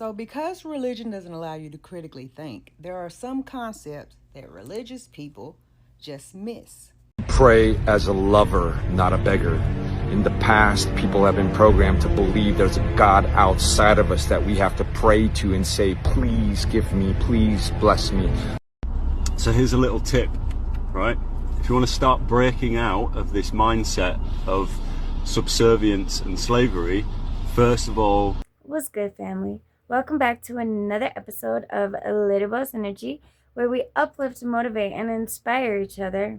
So, because religion doesn't allow you to critically think, there are some concepts that religious people just miss. Pray as a lover, not a beggar. In the past, people have been programmed to believe there's a God outside of us that we have to pray to and say, please give me, please bless me. So here's a little tip, right? If you want to start breaking out of this mindset of subservience and slavery, first of all... What's good, family? Welcome back to another episode of Little Boss Energy, where we uplift, motivate, and inspire each other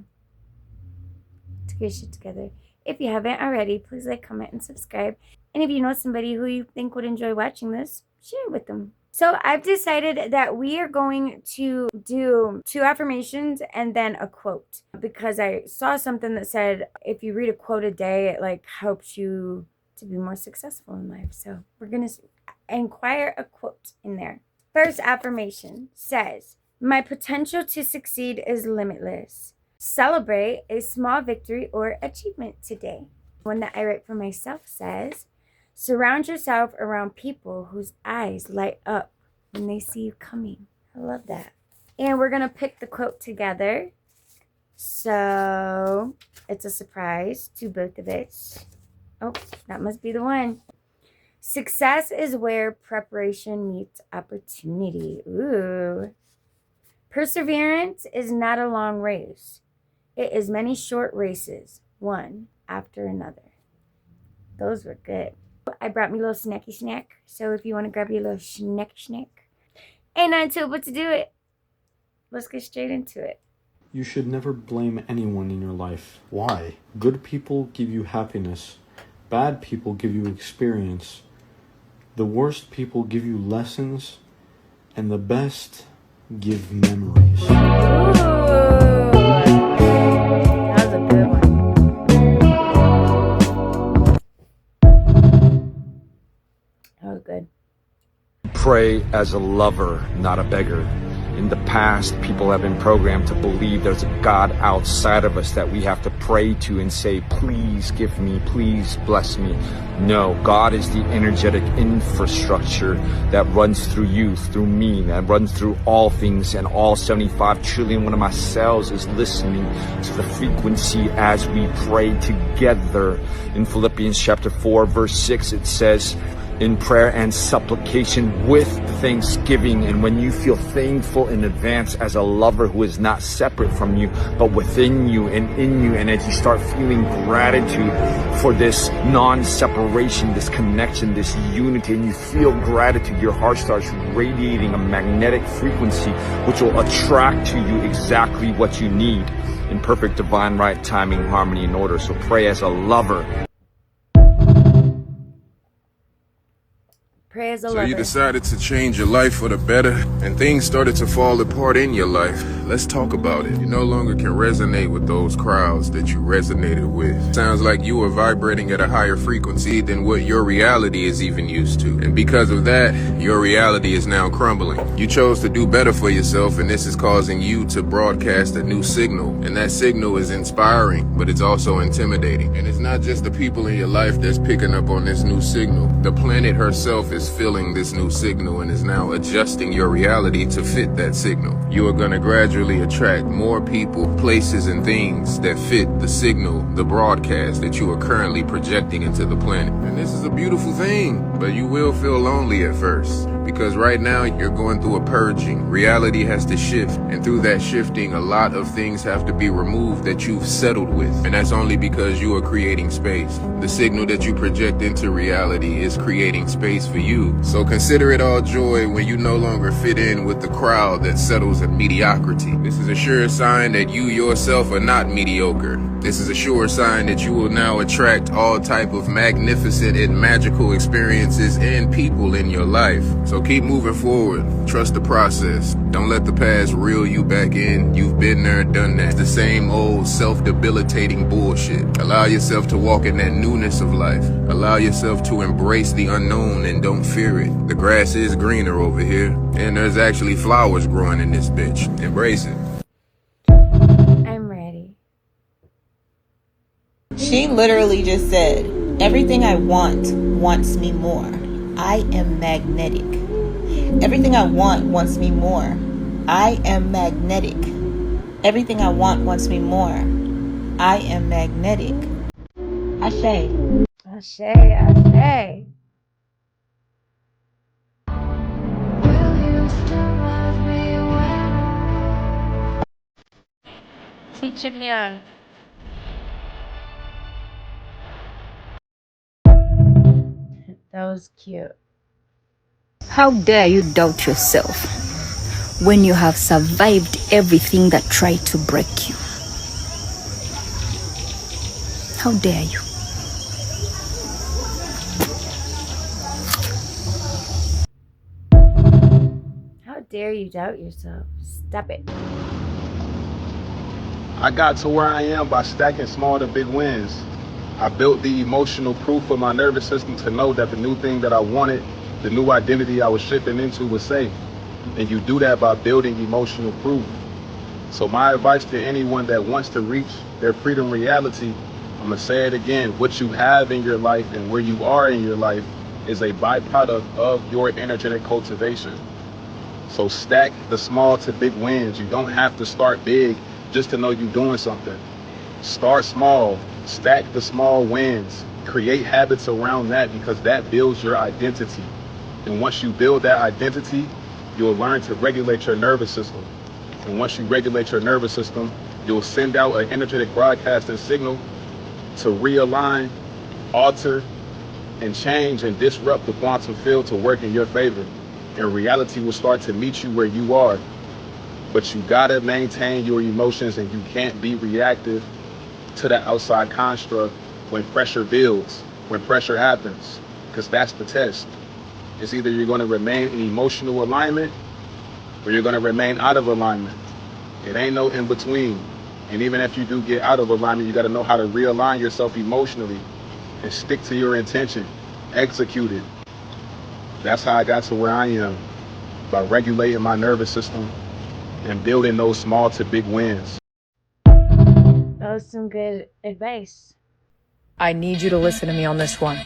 to get shit together. If you haven't already, please like, comment, and subscribe. And if you know somebody who you think would enjoy watching this, share it with them. So I've decided that we are going to do 2 affirmations and then a quote, because I saw something that said if you read a quote a day, it helps you to be more successful in life. So we're going to inquire a quote in there. First affirmation says, "My potential to succeed is limitless. Celebrate a small victory or achievement today." One that I write for myself says, "Surround yourself around people whose eyes light up when they see you coming." I love that. And we're going to pick the quote together. So it's a surprise to both of us. Oh, that must be the one. "Success is where preparation meets opportunity." Ooh. "Perseverance is not a long race. It is many short races, one after another." Those were good. I brought me a little snacky snack. So if you want to grab your little snack. Ain't nothing to it but to do it. Let's get straight into it. You should never blame anyone in your life. Why? Good people give you happiness. Bad people give you experience. The worst people give you lessons. And the best give memories. Ooh. That was a good one. That was good. Pray as a lover, not a beggar. In the past, people have been programmed to believe there's a God outside of us that we have to pray to and say, please give me, please bless me. No, God is the energetic infrastructure that runs through you, through me, that runs through all things, and all 75 trillion one of my cells is listening to the frequency as we pray together. In Philippians chapter 4, verse 6, it says, "In prayer and supplication with thanksgiving." And when you feel thankful in advance as a lover who is not separate from you, but within you and in you, and as you start feeling gratitude for this non-separation, this connection, this unity, and you feel gratitude, your heart starts radiating a magnetic frequency which will attract to you exactly what you need in perfect divine right timing, harmony, and order. So pray as a lover. Pray as a So lover. you decided to change your life for the better, and things started to fall apart in your life. Let's talk about it. You no longer can resonate with those crowds that you resonated with. Sounds like you were vibrating at a higher frequency than what your reality is even used to. And because of that, your reality is now crumbling. You chose to do better for yourself, and this is causing you to broadcast a new signal. And that signal is inspiring, but it's also intimidating. And it's not just the people in your life that's picking up on this new signal. The planet herself is feeling this new signal and is now adjusting your reality to fit that signal. You are going to gradually attract more people, places, and things that fit the signal, the broadcast that you are currently projecting into the planet. And this is a beautiful thing, but you will feel lonely at first, because right now you're going through a purging. Reality has to shift, and through that shifting, a lot of things have to be removed that you've settled with. And that's only because you are creating space. The signal that you project into reality is creating space for you. So consider it all joy when you no longer fit in with the crowd that settles in mediocrity. This is a sure sign that you yourself are not mediocre. This is a sure sign that you will now attract all type of magnificent and magical experiences and people in your life. So keep moving forward. Trust the process. Don't let the past reel you back in. You've been there, done that. It's the same old self-debilitating bullshit. Allow yourself to walk in that newness of life. Allow yourself to embrace the unknown and don't fear it. The grass is greener over here, and there's actually flowers growing in this bitch. Embrace it. I'm ready. She literally just said, "Everything I want wants me more. I am magnetic." Everything I want wants me more. I am magnetic. Everything I want wants me more. I am magnetic. Ashe. Ashe, ashe. Feature me on. That was cute. How dare you doubt yourself when you have survived everything that tried to break you? How dare you? How dare you doubt yourself? Stop it. I got to where I am by stacking small to big wins. I built the emotional proof of my nervous system to know that the new thing that I wanted, the new identity I was shifting into was safe. And you do that by building emotional proof. So my advice to anyone that wants to reach their freedom reality, I'm gonna say it again, what you have in your life and where you are in your life is a byproduct of your energetic cultivation. So stack the small to big wins. You don't have to start big just to know you're doing something. Start small, stack the small wins, create habits around that because that builds your identity. And once you build that identity, you'll learn to regulate your nervous system. And once you regulate your nervous system, you'll send out an energetic broadcasting signal to realign, alter, and change and disrupt the quantum field to work in your favor. And reality will start to meet you where you are. But you gotta maintain your emotions and you can't be reactive to the outside construct when pressure builds, when pressure happens, because that's the test. It's either you're gonna remain in emotional alignment or you're gonna remain out of alignment. It ain't no in between. And even if you do get out of alignment, you gotta know how to realign yourself emotionally and stick to your intention, execute it. That's how I got to where I am, by regulating my nervous system and building those small to big wins. That was some good advice. I need you to listen to me on this one.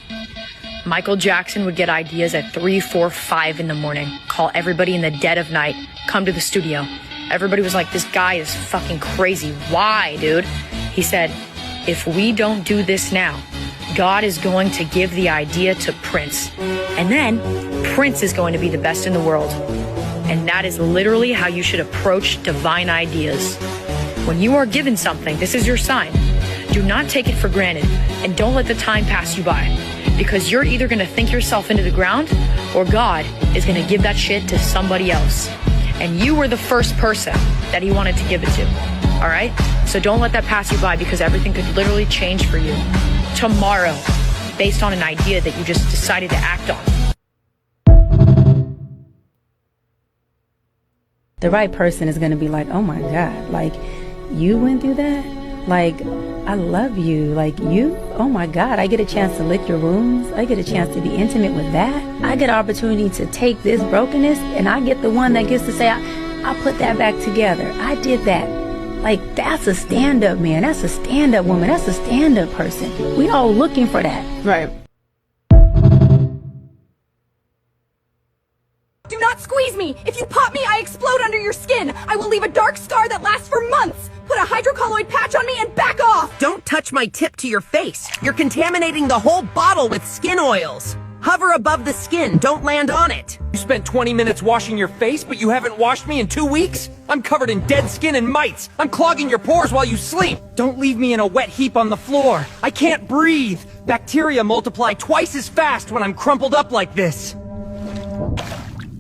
Michael Jackson would get ideas at 3, 4, 5 in the morning, call everybody in the dead of night, come to the studio. Everybody was like, this guy is fucking crazy. Why, dude? He said, if we don't do this now, God is going to give the idea to Prince. And then Prince is going to be the best in the world. And that is literally how you should approach divine ideas. When you are given something, this is your sign. Do not take it for granted and don't let the time pass you by, because you're either going to think yourself into the ground or God is going to give that shit to somebody else. And you were the first person that he wanted to give it to. All right? So don't let that pass you by, because everything could literally change for you tomorrow based on an idea that you just decided to act on. The right person is going to be like, oh my God, like, you went through that? Like, I love you. Like, you? Oh my God, I get a chance to lick your wounds. I get a chance to be intimate with that. I get an opportunity to take this brokenness and I get the one that gets to say, I put that back together. I did that. Like, that's a stand-up man. That's a stand-up woman. That's a stand-up person. We all looking for that. Right. Do not squeeze me! If you pop me, I explode under your skin! I will leave a dark scar that lasts for months! Put a hydrocolloid patch on me and back off! Don't touch my tip to your face! You're contaminating the whole bottle with skin oils! Hover above the skin, don't land on it! You spent 20 minutes washing your face, but you haven't washed me in 2 weeks? I'm covered in dead skin and mites! I'm clogging your pores while you sleep! Don't leave me in a wet heap on the floor! I can't breathe! Bacteria multiply twice as fast when I'm crumpled up like this!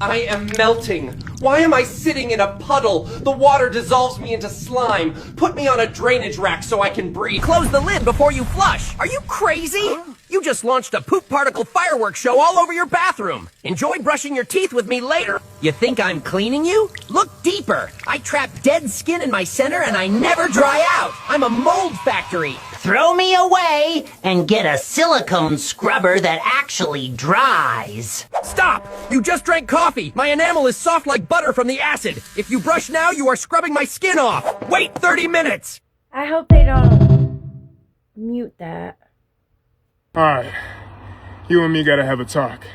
I am melting. Why am I sitting in a puddle? The water dissolves me into slime. Put me on a drainage rack so I can breathe. Close the lid before you flush. Are you crazy? You just launched a poop particle fireworks show all over your bathroom. Enjoy brushing your teeth with me later. You think I'm cleaning you? Look deeper. I trap dead skin in my center and I never dry out. I'm a mold factory. Throw me away and get a silicone scrubber that actually dries. Stop! You just drank coffee. My enamel is soft like butter from the acid. If you brush now, you are scrubbing my skin off. Wait 30 minutes! I hope they don't mute that. Alright, you and me gotta have a talk.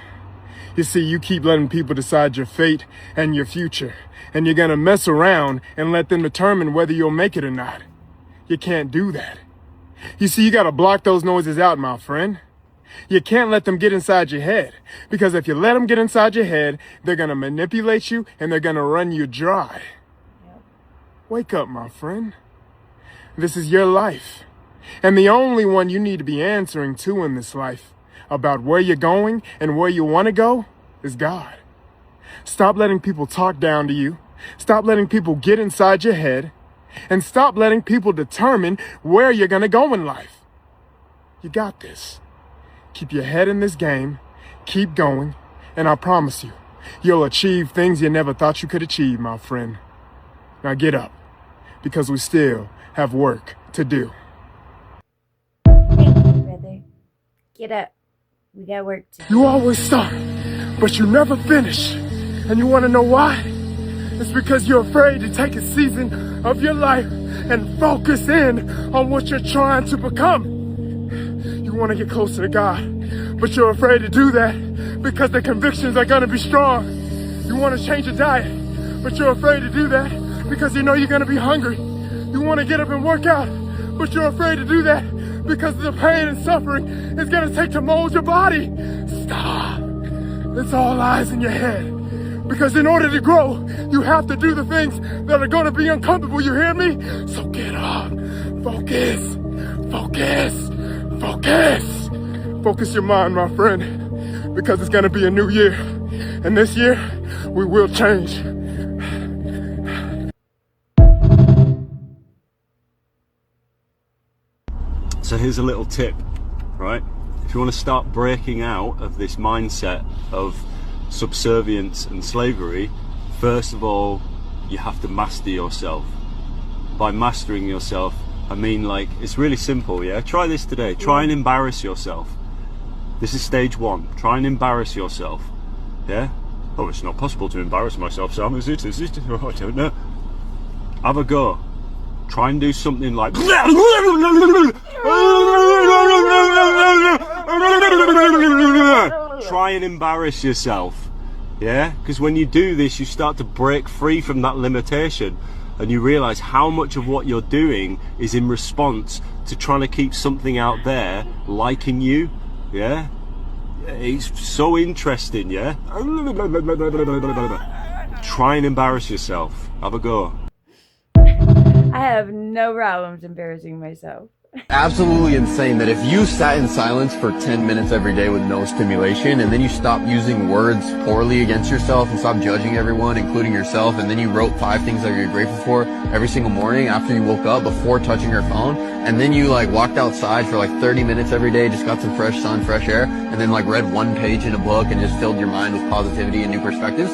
You see, you keep letting people decide your fate and your future, and you're gonna mess around and let them determine whether you'll make it or not. You can't do that. You see, you gotta block those noises out, my friend. You can't let them get inside your head, because if you let them get inside your head, they're gonna manipulate you and they're gonna run you dry. Wake up, my friend. This is your life, and the only one you need to be answering to in this life about where you're going and where you want to go is God. Stop letting people talk down to you. Stop letting people get inside your head, and stop letting people determine where you're gonna go in life. You got this. Keep your head in this game, keep going, and I promise you, you'll achieve things you never thought you could achieve, my friend. Now get up, because we still have work to do. Thank you, brother. Get up. We got work to do. You always start, but you never finish. And you want to know why? It's because you're afraid to take a season of your life and focus in on what you're trying to become. You want to get closer to God, but you're afraid to do that because the convictions are going to be strong. You want to change your diet, but you're afraid to do that because you know you're going to be hungry. You want to get up and work out, but you're afraid to do that because the pain and suffering is going to take to mold your body. Stop. It's all lies in your head. Because in order to grow, you have to do the things that are going to be uncomfortable. You hear me? So get up. Focus. Focus. Focus. Focus your mind, my friend. Because it's going to be a new year. And this year, we will change. So here's a little tip, right? If you want to start breaking out of this mindset of subservience and slavery, first of all, you have to master yourself. By mastering yourself, I mean, like, it's really simple, yeah? Try this today. Try and embarrass yourself. This is stage one. Try and embarrass yourself, yeah? Oh, it's not possible to embarrass myself, Sam, is it? Is it? Oh, I don't know. Have a go. Try and do something like... Try and embarrass yourself, yeah? Because when you do this, you start to break free from that limitation, and you realize how much of what you're doing is in response to trying to keep something out there liking you, yeah? It's so interesting, yeah? Try and embarrass yourself. Have a go. I have no problems embarrassing myself. Absolutely insane that if you sat in silence for 10 minutes every day with no stimulation, and then you stop using words poorly against yourself and stop judging everyone, including yourself, and then you wrote 5 things that you're grateful for every single morning after you woke up before touching your phone, and then you like walked outside for like 30 minutes every day, just got some fresh sun, fresh air, and then like read 1 page in a book and just filled your mind with positivity and new perspectives,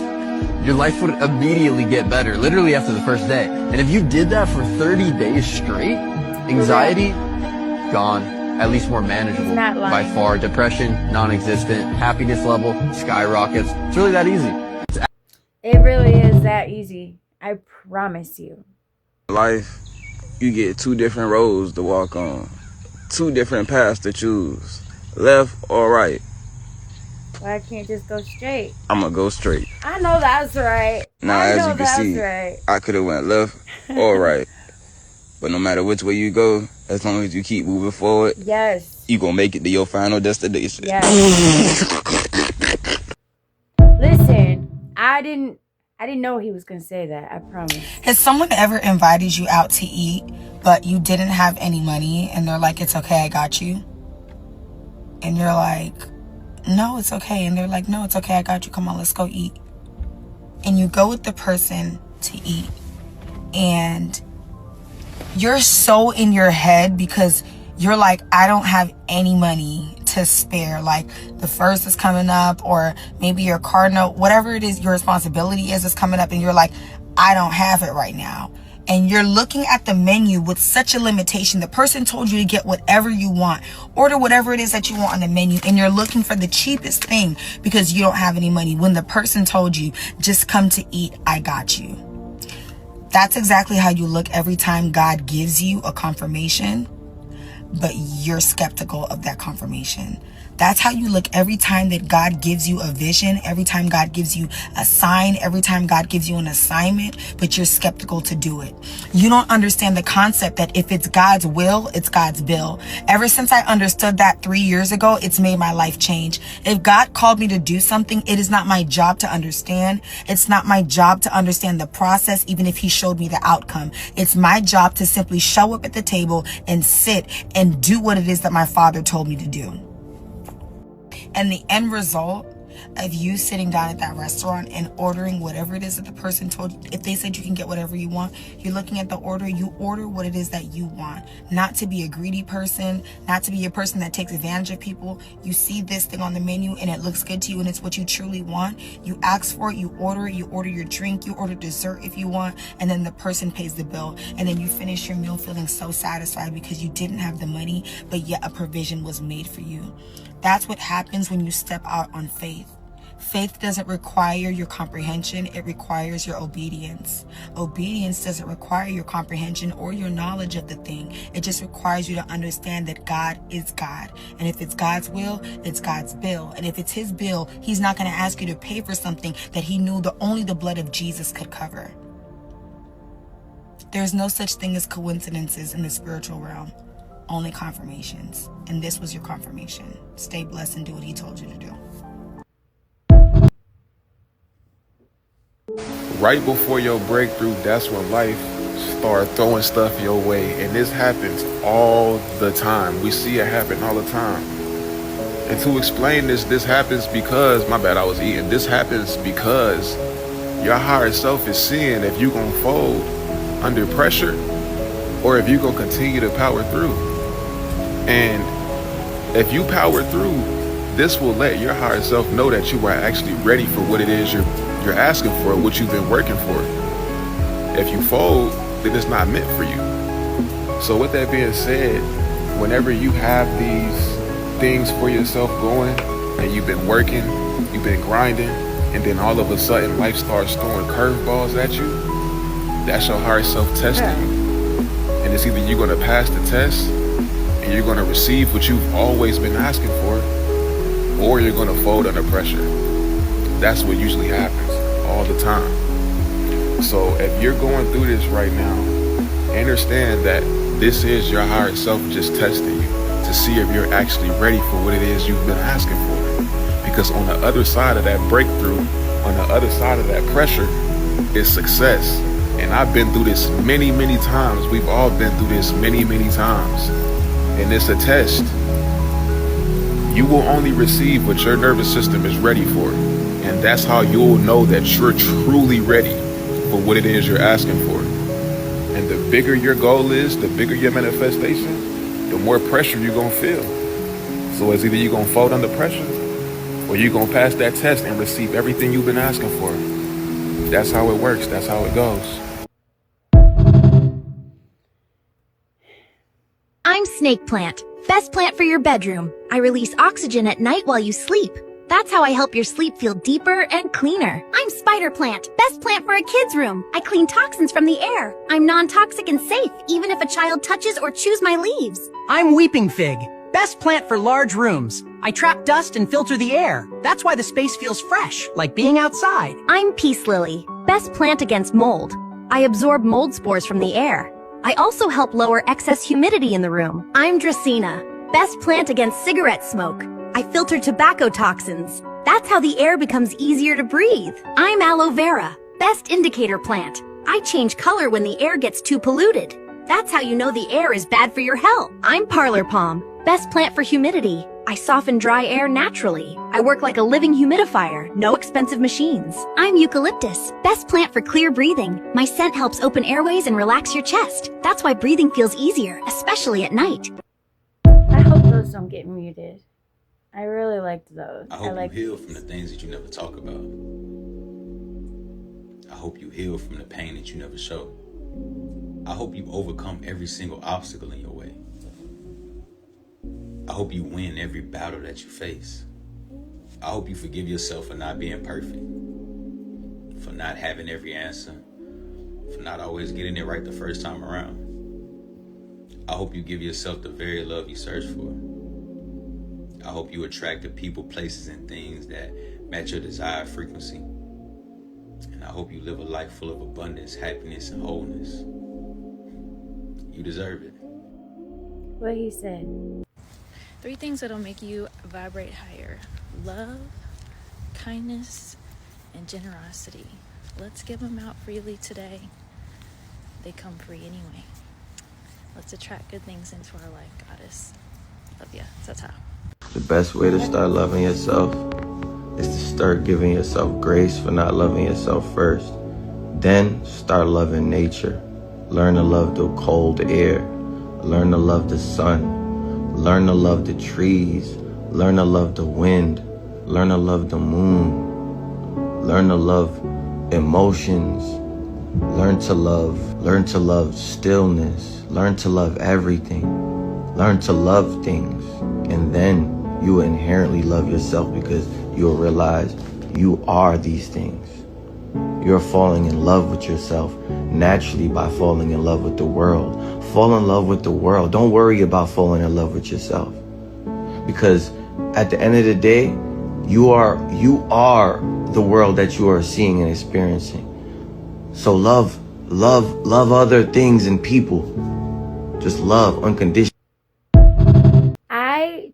your life would immediately get better, literally after the first day. And if you did that for 30 days straight, anxiety, gone, at least more manageable by far. Depression, non-existent. Happiness level skyrockets. It's really that easy. It really is that easy. I promise you. Life, you get 2 different roads to walk on. 2 different paths to choose. Left or right. Well, I can't just go straight. I'm gonna go straight. I know that's right. Now, as you can see, I could have went left or right. But no matter which way you go, as long as you keep moving forward, yes, you gonna make it to your final destination. Yes. Listen, I didn't know he was gonna say that. I promise. Has someone ever invited you out to eat, but you didn't have any money, and they're like, "It's okay, I got you," and you're like, "No, it's okay," and they're like, "No, it's okay, I got you. Come on, let's go eat." And you go with the person to eat, and you're so in your head because you're like, I don't have any money to spare. Like, the first is coming up, or maybe your car note, whatever it is your responsibility is coming up, and you're like, I don't have it right now. And you're looking at the menu with such a limitation. The person told you to get whatever you want, order whatever it is that you want on the menu, and you're looking for the cheapest thing because you don't have any money, when the person told you, just come to eat, I got you. That's exactly how you look every time God gives you a confirmation, but you're skeptical of that confirmation. That's how you look every time that God gives you a vision, every time God gives you a sign, every time God gives you an assignment, but you're skeptical to do it. You don't understand the concept that if it's God's will, it's God's bill. Ever since I understood that 3 years ago, it's made my life change. If God called me to do something, it is not my job to understand. It's not my job to understand the process, even if he showed me the outcome. It's my job to simply show up at the table and sit and do what it is that my Father told me to do. And the end result of you sitting down at that restaurant and ordering whatever it is that the person told you, if they said you can get whatever you want, you're looking at the order, you order what it is that you want. Not to be a greedy person, not to be a person that takes advantage of people. You see this thing on the menu and it looks good to you and it's what you truly want. You ask for it, you order your drink, you order dessert if you want, and then the person pays the bill. And then you finish your meal feeling so satisfied because you didn't have the money, but yet a provision was made for you. That's what happens when you step out on faith. Faith doesn't require your comprehension, it requires your obedience. Obedience doesn't require your comprehension or your knowledge of the thing. It just requires you to understand that God is God. And if it's God's will, it's God's bill. And if it's his bill, he's not going to ask you to pay for something that he knew only the blood of Jesus could cover. There's no such thing as coincidences in the spiritual realm. Only confirmations. And this was your confirmation. Stay blessed and do what he told you to do. Right before your breakthrough, that's when life starts throwing stuff your way. And this happens all the time. We see it happen all the time. And to explain this happens because, my bad, I was eating. This happens because your higher self is seeing if you're going to fold under pressure or if you're going to continue to power through. And if you power through, this will let your higher self know that you are actually ready for what it is you're asking for, what you've been working for. If you fold, then it's not meant for you. So with that being said, whenever you have these things for yourself going and you've been working, you've been grinding, and then all of a sudden life starts throwing curveballs at you, that's your higher self testing you. And it's either you're going to pass the test and you're going to receive what you've always been asking for, or you're going to fold under pressure. That's what usually happens all the time. So if you're going through this right now, understand that this is your higher self just testing you to see if you're actually ready for what it is you've been asking for. Because on the other side of that breakthrough, on the other side of that pressure, is success. And I've been through this many, many times. We've all been through this many, many times. And it's a test. You will only receive what your nervous system is ready for. And that's how you'll know that you're truly ready for what it is you're asking for. And the bigger your goal is, the bigger your manifestation, the more pressure you're going to feel. So it's either you're going to fold under pressure or you're going to pass that test and receive everything you've been asking for. That's how it works. That's how it goes. I'm Snake Plant, best plant for your bedroom. I release oxygen at night while you sleep. That's how I help your sleep feel deeper and cleaner. I'm Spider Plant, best plant for a kid's room. I clean toxins from the air. I'm non-toxic and safe, even if a child touches or chews my leaves. I'm Weeping Fig, best plant for large rooms. I trap dust and filter the air. That's why the space feels fresh, like being outside. I'm Peace Lily, best plant against mold. I absorb mold spores from the air. I also help lower excess humidity in the room. I'm Dracaena, best plant against cigarette smoke. I filter tobacco toxins. That's how the air becomes easier to breathe. I'm Aloe Vera, best indicator plant. I change color when the air gets too polluted. That's how you know the air is bad for your health. I'm Parlor Palm, best plant for humidity. I soften dry air naturally. I work like a living humidifier, no expensive machines. I'm Eucalyptus, best plant for clear breathing. My scent helps open airways and relax your chest. That's why breathing feels easier, especially at night. I hope those don't get muted. I really liked those. I hope you heal from the things that you never talk about. I hope you heal from the pain that you never show. I hope you overcome every single obstacle in your way. I hope you win every battle that you face. I hope you forgive yourself for not being perfect, for not having every answer, for not always getting it right the first time around. I hope you give yourself the very love you search for. I hope you attract the people, places, and things that match your desired frequency. And I hope you live a life full of abundance, happiness, and wholeness. You deserve it. What he said. 3 things that'll make you vibrate higher: love, kindness, and generosity. Let's give them out freely today. They come free anyway. Let's attract good things into our life, goddess. Love ya. Tata. The best way to start loving yourself is to start giving yourself grace for not loving yourself first. Then start loving nature. Learn to love the cold air. Learn to love the sun. Learn to love the trees. Learn to love the wind. Learn to love the moon. Learn to love emotions. Learn to love stillness. Learn to love everything. Learn to love things. And then you will inherently love yourself because you'll realize you are these things. You're falling in love with yourself naturally by falling in love with the world. Fall in love with the world. Don't worry about falling in love with yourself. Because at the end of the day, you are the world that you are seeing and experiencing. So love other things and people. Just love unconditionally. I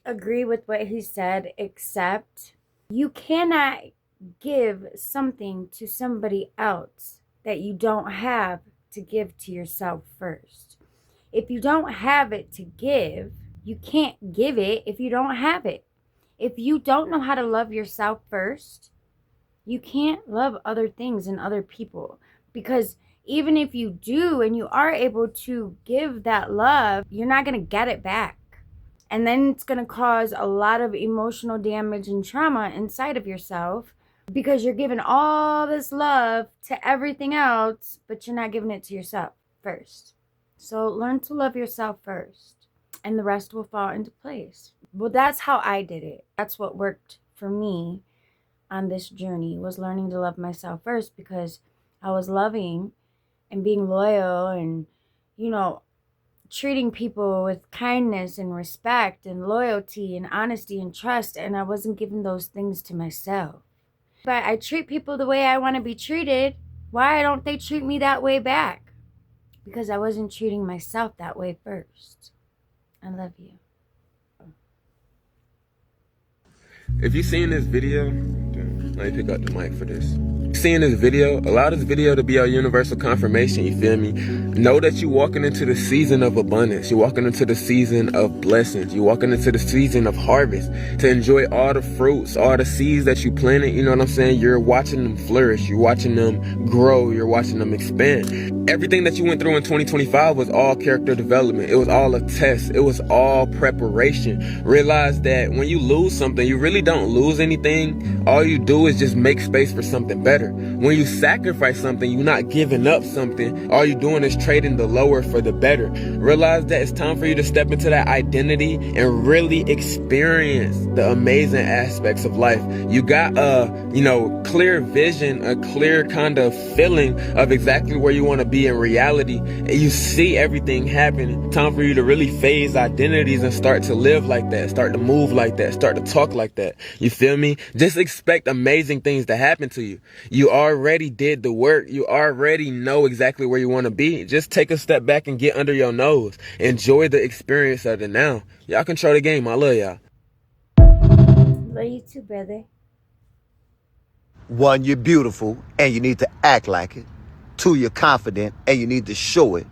agree with what he said, except you cannot give something to somebody else that you don't have to give to yourself first. If you don't have it to give, you can't give it if you don't have it. If you don't know how to love yourself first, you can't love other things and other people. Because even if you do and you are able to give that love, you're not going to get it back. And then it's going to cause a lot of emotional damage and trauma inside of yourself because you're giving all this love to everything else, but you're not giving it to yourself first. So learn to love yourself first, and the rest will fall into place. Well, that's how I did it. That's what worked for me on this journey, was learning to love myself first, because I was loving and being loyal and, treating people with kindness and respect and loyalty and honesty and trust, and I wasn't giving those things to myself. But I treat people the way I want to be treated. Why don't they treat me that way back? Because I wasn't treating myself that way first. I love you. If you're seeing this video, let me pick up the mic for this. Seeing this video, allow this video to be our universal confirmation, you feel me? Know that you're walking into the season of abundance. You're walking into the season of blessings. You're walking into the season of harvest to enjoy all the fruits, all the seeds that you planted. You know what I'm saying? You're watching them flourish. You're watching them grow. You're watching them expand. Everything that you went through in 2025 was all character development. It was all a test. It was all preparation. Realize that when you lose something, you really don't lose anything. All you do is just make space for something better. When you sacrifice something, you're not giving up something. All you're doing is trading the lower for the better. Realize that it's time for you to step into that identity and really experience the amazing aspects of life. You got a, clear vision, a clear kind of feeling of exactly where you want to be in reality. And you see everything happen. Time for you to really phase identities and start to live like that, start to move like that, start to talk like that. You feel me? Just expect amazing things to happen to you. You already did the work. You already know exactly where you want to be. Just take a step back and get under your nose. Enjoy the experience of it now. Y'all control the game. I love y'all. Love you too, brother. 1, you're beautiful and you need to act like it. 2, you're confident and you need to show it.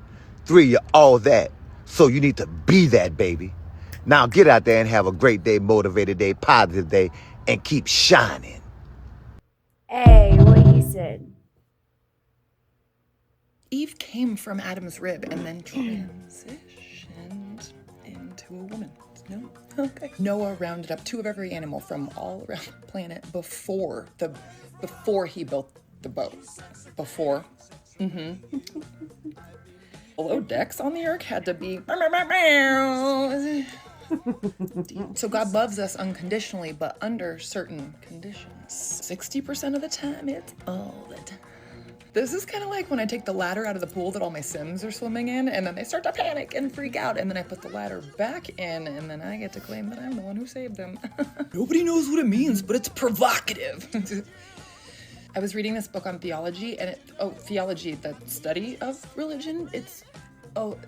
3, you're all that. So you need to be that, baby. Now get out there and have a great day, motivated day, positive day, and keep shining. Hey, what he said. Eve came from Adam's rib and then transitioned into a woman. No? Okay. Noah rounded up 2 of every animal from all around the planet before he built the boat. Before. Although decks on the ark had to be... So God loves us unconditionally, but under certain conditions. 60% of the time, it's all the time. This is kind of like when I take the ladder out of the pool that all my Sims are swimming in, and then they start to panic and freak out, and then I put the ladder back in, and then I get to claim that I'm the one who saved them. Nobody knows what it means, but it's provocative. I was reading this book on theology, and theology, the study of religion. It's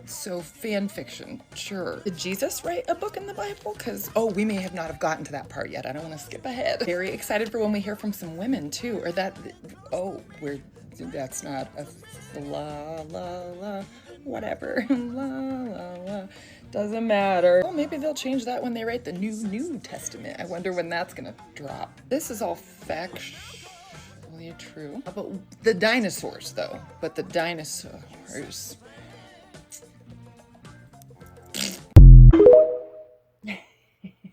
so fan fiction, sure. Did Jesus write a book in the Bible? Because, we may have not have gotten to that part yet. I don't want to skip ahead. Very excited for when we hear from some women, too. Or that's not a whatever. Doesn't matter. Well, maybe they'll change that when they write the New Testament. I wonder when that's gonna drop. This is all factually true. But the dinosaurs, though.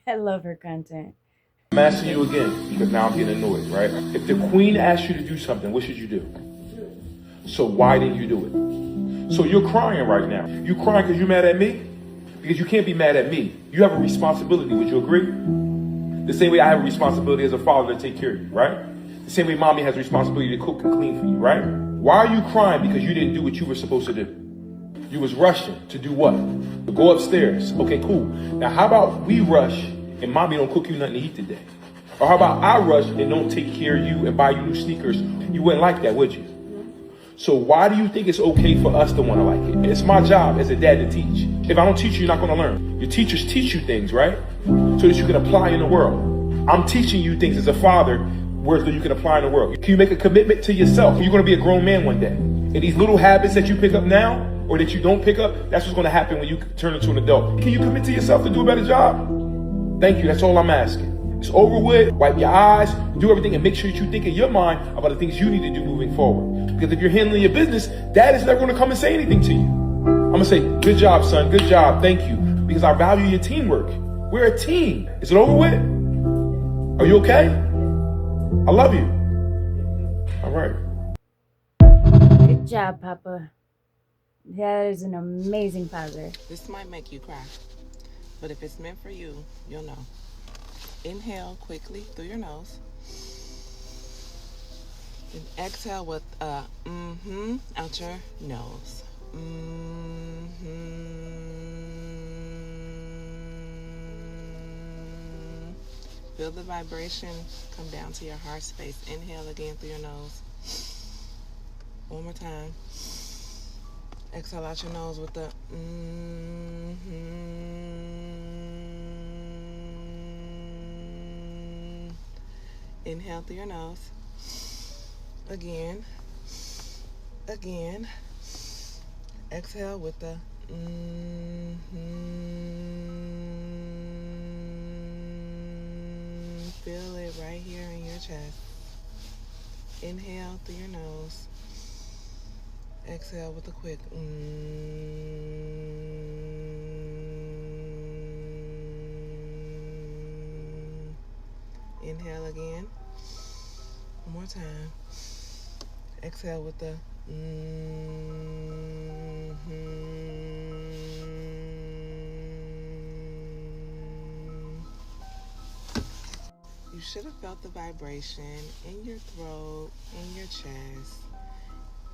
I love her content. I'm asking you again, because now I'm getting annoyed, right? If the queen asked you to do something, what should you do? So why didn't you do it? So you're crying right now. You crying because you're mad at me? Because you can't be mad at me. You have a responsibility, would you agree? The same way I have a responsibility as a father to take care of you, right? The same way mommy has a responsibility to cook and clean for you, right? Why are you crying? Because you didn't do what you were supposed to do. You was rushing to do what? To go upstairs. Okay, cool. Now how about we rush and mommy don't cook you nothing to eat today? Or how about I rush and don't take care of you and buy you new sneakers? You wouldn't like that, would you? So why do you think it's okay for us to want to like it? It's my job as a dad to teach. If I don't teach you, you're not going to learn. Your teachers teach you things, right? So that you can apply in the world. I'm teaching you things as a father, words that you can apply in the world. Can you make a commitment to yourself? You're going to be a grown man one day. And these little habits that you pick up now, or that you don't pick up, that's what's going to happen when you turn into an adult. Can you commit to yourself to do a better job? Thank you. That's all I'm asking. It's over with. Wipe your eyes, do everything, and make sure that you think in your mind about the things you need to do moving forward. Because if you're handling your business, dad is never going to come and say anything to you. I'm going to say, good job, son. Good job. Thank you. Because I value your teamwork. We're a team. Is it over with? Are you okay? I love you. All right. Good job, Papa. That is an amazing father. This might make you cry, but if it's meant for you, you'll know. Inhale quickly through your nose. Then exhale with a out your nose. Feel the vibration come down to your heart space. Inhale again through your nose. One more time. Exhale out your nose with the Inhale through your nose. Again. Exhale with the Feel it right here in your chest. Inhale through your nose. Exhale with a quick Inhale again. One more time. Exhale with the You should have felt the vibration in your throat, in your chest.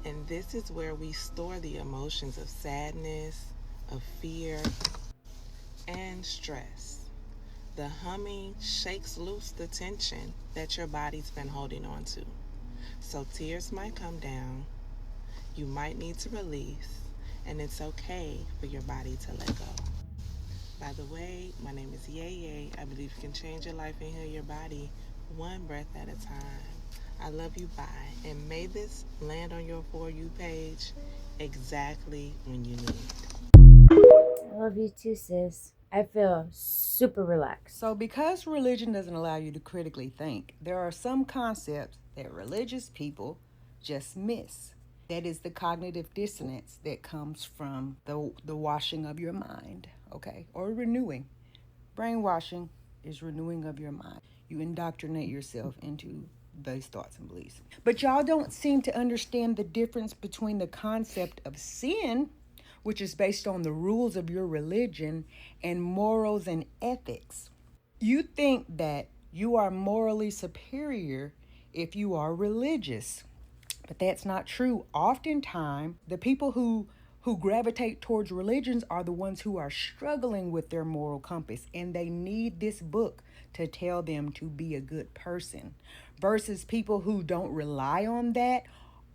And this is where we store the emotions of sadness, of fear, and stress. The humming shakes loose the tension that your body's been holding on to. So tears might come down, you might need to release, and it's okay for your body to let go. By the way, my name is Yay. I believe you can change your life and heal your body one breath at a time. I love you, bye. And may this land on your For You page exactly when you need it. I love you too, sis. I feel super relaxed. So because religion doesn't allow you to critically think, there are some concepts that religious people just miss. That is the cognitive dissonance that comes from the washing of your mind, okay? Or renewing. Brainwashing is renewing of your mind. You indoctrinate yourself into those thoughts and beliefs. But y'all don't seem to understand the difference between the concept of sin, which is based on the rules of your religion, and morals and ethics. You think that you are morally superior if you are religious. But that's not true. Oftentimes, the people who gravitate towards religions are the ones who are struggling with their moral compass, and they need this book to tell them to be a good person, versus people who don't rely on that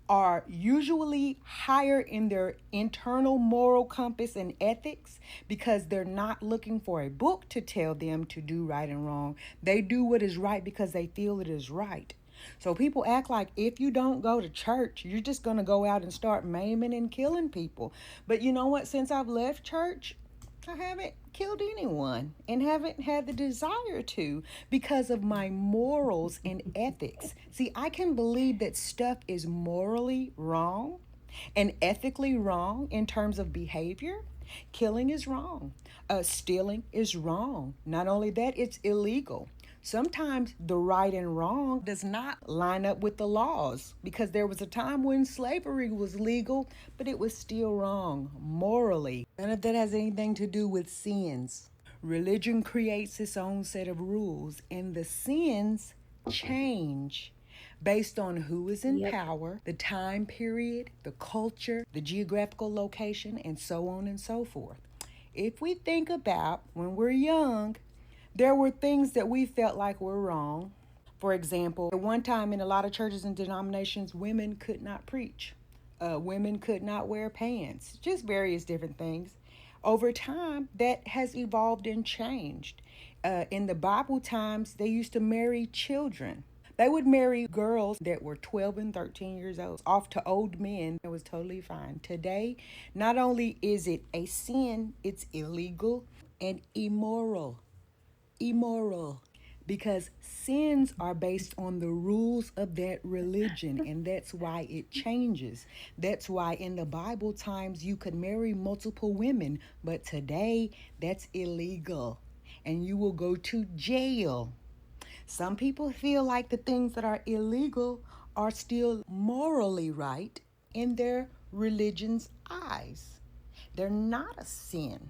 are usually higher in their internal moral compass and ethics because they're not looking for a book to tell them to do right and wrong. They do what is right because they feel it is right. So people act like if you don't go to church, you're just going to go out and start maiming and killing people. But you know what? Since I've left church, I haven't killed anyone and haven't had the desire to because of my morals and ethics. See, I can believe that stuff is morally wrong and ethically wrong in terms of behavior. Killing is wrong. Stealing is wrong. Not only that, it's illegal. Sometimes the right and wrong does not line up with the laws because there was a time when slavery was legal, but it was still wrong morally. None of that has anything to do with sins. Religion creates its own set of rules, and the sins change based on who is in power, the time period, the culture, the geographical location, and so on and so forth. If we think about when we're young, there were things that we felt like were wrong. For example, at one time in a lot of churches and denominations, women could not preach. Women could not wear pants, just various different things. Over time, that has evolved and changed. In the Bible times, they used to marry children. They would marry girls that were 12 and 13 years old off to old men. It was totally fine. Today, not only is it a sin, it's illegal and immoral. Because sins are based on the rules of that religion, and that's why it changes. That's why in the Bible times you could marry multiple women, but today that's illegal and you will go to jail. Some people feel like the things that are illegal are still morally right in their religion's eyes. They're not a sin.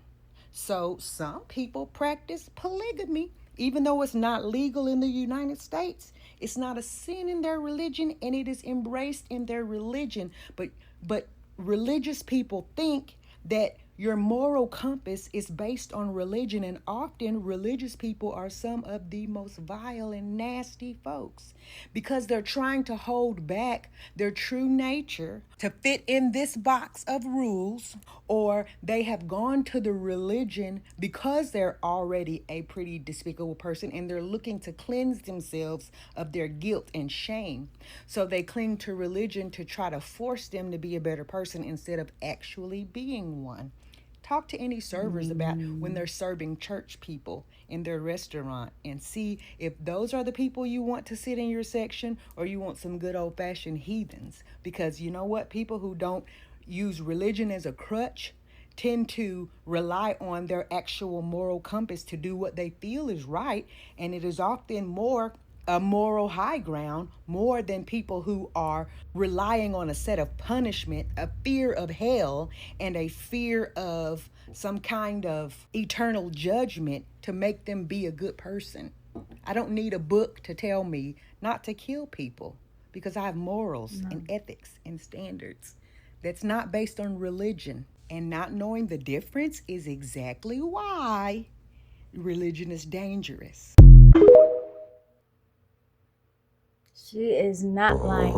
So some people practice polygamy, even though it's not legal in the United States. It's not a sin in their religion, and it is embraced in their religion. But religious people think that your moral compass is based on religion, and often religious people are some of the most vile and nasty folks because they're trying to hold back their true nature to fit in this box of rules, or they have gone to the religion because they're already a pretty despicable person and they're looking to cleanse themselves of their guilt and shame. So they cling to religion to try to force them to be a better person instead of actually being one. Talk to any servers about when they're serving church people in their restaurant and see if those are the people you want to sit in your section or you want some good old-fashioned heathens. Because you know what? People who don't use religion as a crutch tend to rely on their actual moral compass to do what they feel is right, and it is often more a moral high ground more than people who are relying on a set of punishment, a fear of hell, and a fear of some kind of eternal judgment to make them be a good person. I don't need a book to tell me not to kill people because I have morals and ethics and standards. That's not based on religion. And not knowing the difference is exactly why religion is dangerous. She is not lying.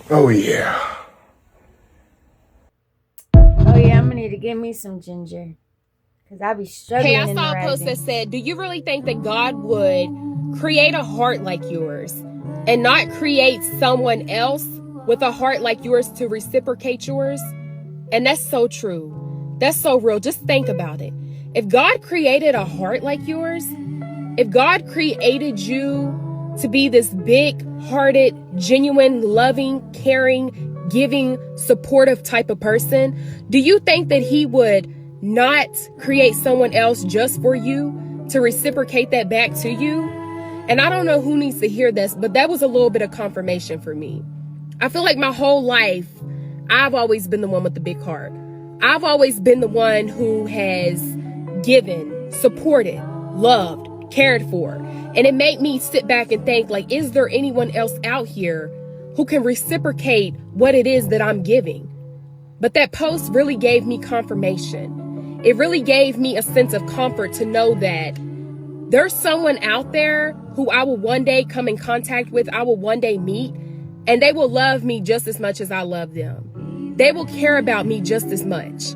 Oh yeah. Oh yeah, I'm gonna need to get me some ginger. Cause I be struggling. Hey, I in saw the a post that rising. said, do you really think that God would create a heart like yours and not create someone else with a heart like yours to reciprocate yours? And that's so true. That's so real. Just think about it. If God created a heart like yours, if God created you to be this big-hearted, genuine, loving, caring, giving, supportive type of person, do you think that he would not create someone else just for you to reciprocate that back to you? And I don't know who needs to hear this, but that was a little bit of confirmation for me. I feel like my whole life, I've always been the one with the big heart. I've always been the one who has given, supported, loved, cared for. And it made me sit back and think, like, is there anyone else out here who can reciprocate what it is that I'm giving? But that post really gave me confirmation. It really gave me a sense of comfort to know that there's someone out there who I will one day come in contact with, I will one day meet, and they will love me just as much as I love them. They will care about me just as much.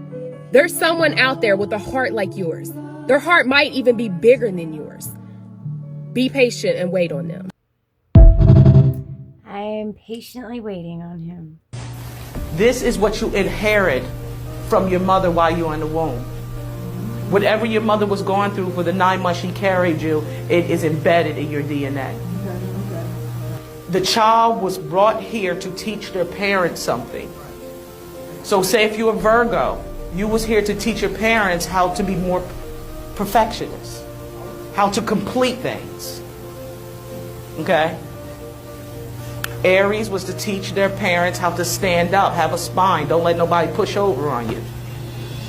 There's someone out there with a heart like yours. Their heart might even be bigger than yours. Be patient and wait on them. I am patiently waiting on him. This is what you inherit from your mother while you're in the womb. Whatever your mother was going through for the 9 months she carried you, it is embedded in your DNA. The child was brought here to teach their parents something. So say if you're a Virgo, you was here to teach your parents how to be more perfectionists, how to complete things. Okay? Aries was to teach their parents how to stand up, have a spine, don't let nobody push over on you.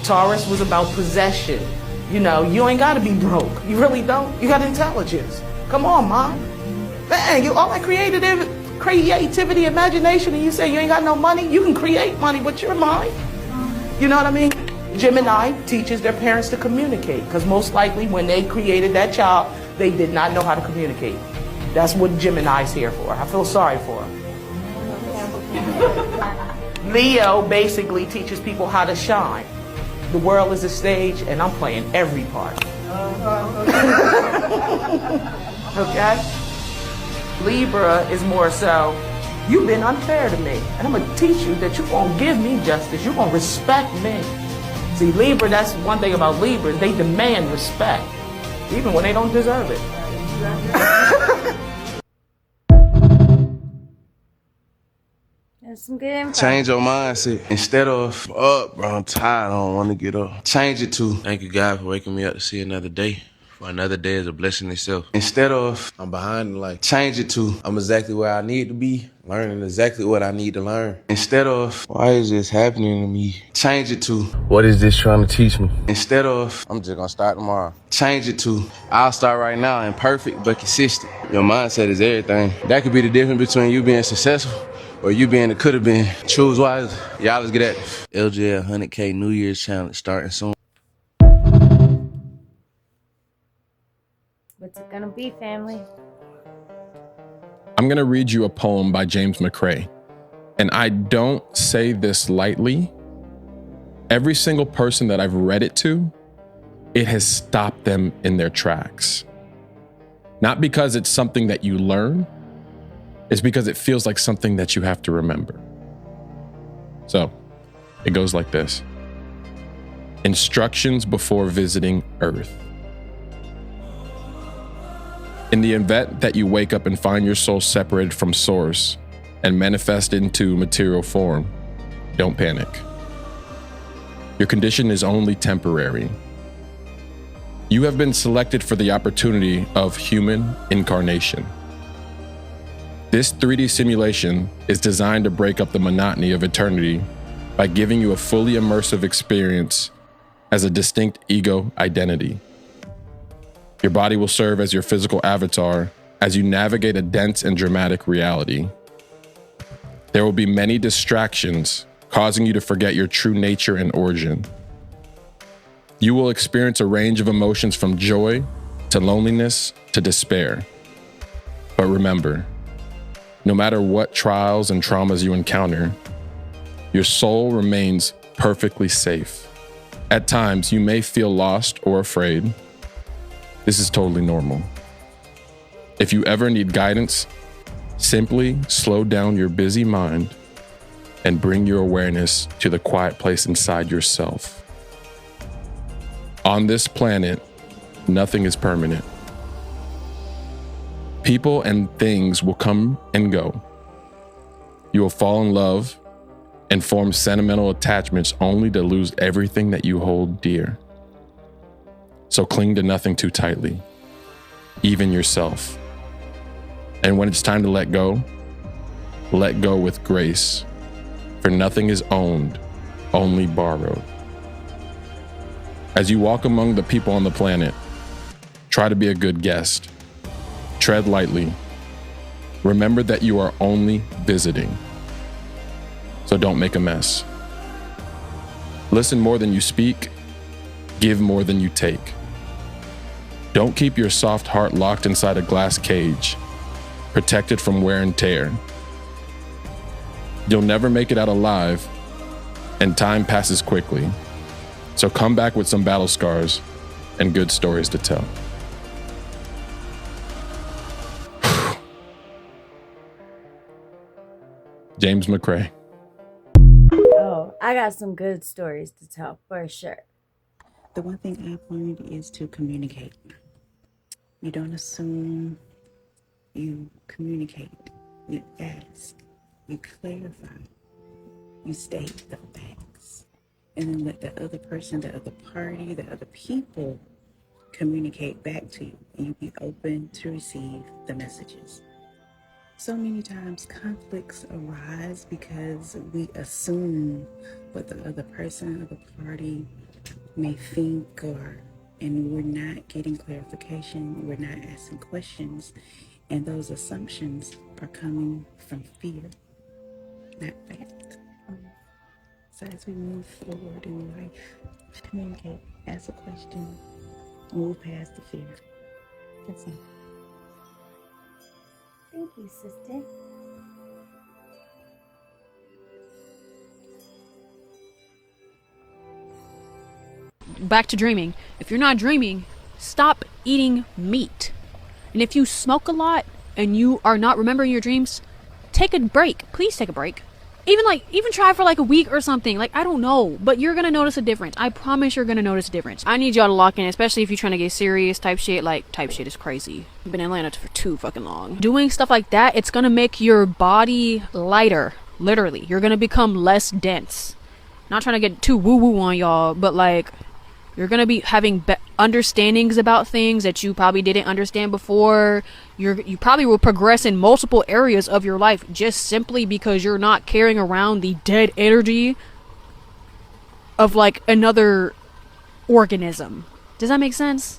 Taurus was about possession. You know, you ain't gotta be broke. You really don't. You got intelligence. Come on, Mom. Man, you all that creativity, imagination, and you say you ain't got no money, you can create money with your mind. You know what I mean? Gemini teaches their parents to communicate, because most likely when they created that child, they did not know how to communicate. That's what Gemini's here for. I feel sorry for them. Leo basically teaches people how to shine. The world is a stage, and I'm playing every part. Okay? Libra is more so, you've been unfair to me, and I'm going to teach you that you won't give me justice. You're going to respect me. See, Libra, that's one thing about Libras. They demand respect, even when they don't deserve it. That's some good info. Change your mindset. Instead of, up, bro, I'm tired, I don't want to get up. Change it to, thank you, God, for waking me up to see another day. For another day is a blessing itself. Instead of, I'm behind in life, change it to, I'm exactly where I need to be, learning exactly what I need to learn. Instead of, why is this happening to me? Change it to, what is this trying to teach me? Instead of, I'm just gonna start tomorrow. Change it to, I'll start right now, imperfect but consistent. Your mindset is everything. That could be the difference between you being successful or you being it could have been. Choose wisely. Y'all, let's get at it. LJ 100K New Year's challenge starting soon. What's it gonna be, family? I'm going to read you a poem by James McCrae. And I don't say this lightly. Every single person that I've read it to, it has stopped them in their tracks. Not because it's something that you learn, it's because it feels like something that you have to remember. So, it goes like this. Instructions before visiting Earth. In the event that you wake up and find your soul separated from Source and manifest into material form, don't panic. Your condition is only temporary. You have been selected for the opportunity of human incarnation. This 3D simulation is designed to break up the monotony of eternity by giving you a fully immersive experience as a distinct ego identity. Your body will serve as your physical avatar as you navigate a dense and dramatic reality. There will be many distractions, causing you to forget your true nature and origin. You will experience a range of emotions from joy to loneliness to despair. But remember, no matter what trials and traumas you encounter, your soul remains perfectly safe. At times, you may feel lost or afraid. This is totally normal. If you ever need guidance, simply slow down your busy mind and bring your awareness to the quiet place inside yourself. On this planet, nothing is permanent. People and things will come and go. You will fall in love and form sentimental attachments only to lose everything that you hold dear. So cling to nothing too tightly, even yourself. And when it's time to let go with grace. For nothing is owned, only borrowed. As you walk among the people on the planet, try to be a good guest. Tread lightly. Remember that you are only visiting. So don't make a mess. Listen more than you speak. Give more than you take. Don't keep your soft heart locked inside a glass cage, protected from wear and tear. You'll never make it out alive, and time passes quickly. So come back with some battle scars and good stories to tell. James McCrae. Oh, I got some good stories to tell for sure. The one thing I've learned is to communicate. You don't assume, you communicate, you ask, you clarify, you state the facts, and then let the other person, the other party, the other people communicate back to you, and you be open to receive the messages. So many times conflicts arise because we assume what the other person or the party may think, and we're not getting clarification, we're not asking questions, and those assumptions are coming from fear, not fact. So as we move forward in life, communicate, ask a question, move past the fear. That's it. Thank you, sister. Back to dreaming. If you're not dreaming, stop eating meat. And if you smoke a lot and you are not remembering your dreams, take a break. Please take a break. Even try for like a week or something. Like, I don't know, but you're gonna notice a difference. I promise you're gonna notice a difference. I need y'all to lock in, especially if you're trying to get serious type shit. Like, type shit is crazy. I've been in Atlanta for too fucking long. Doing stuff like that, it's gonna make your body lighter. Literally, you're gonna become less dense. Not trying to get too woo-woo on y'all, but like, you're gonna be having understandings about things that you probably didn't understand before. You probably will progress in multiple areas of your life just simply because you're not carrying around the dead energy of like another organism. Does that make sense?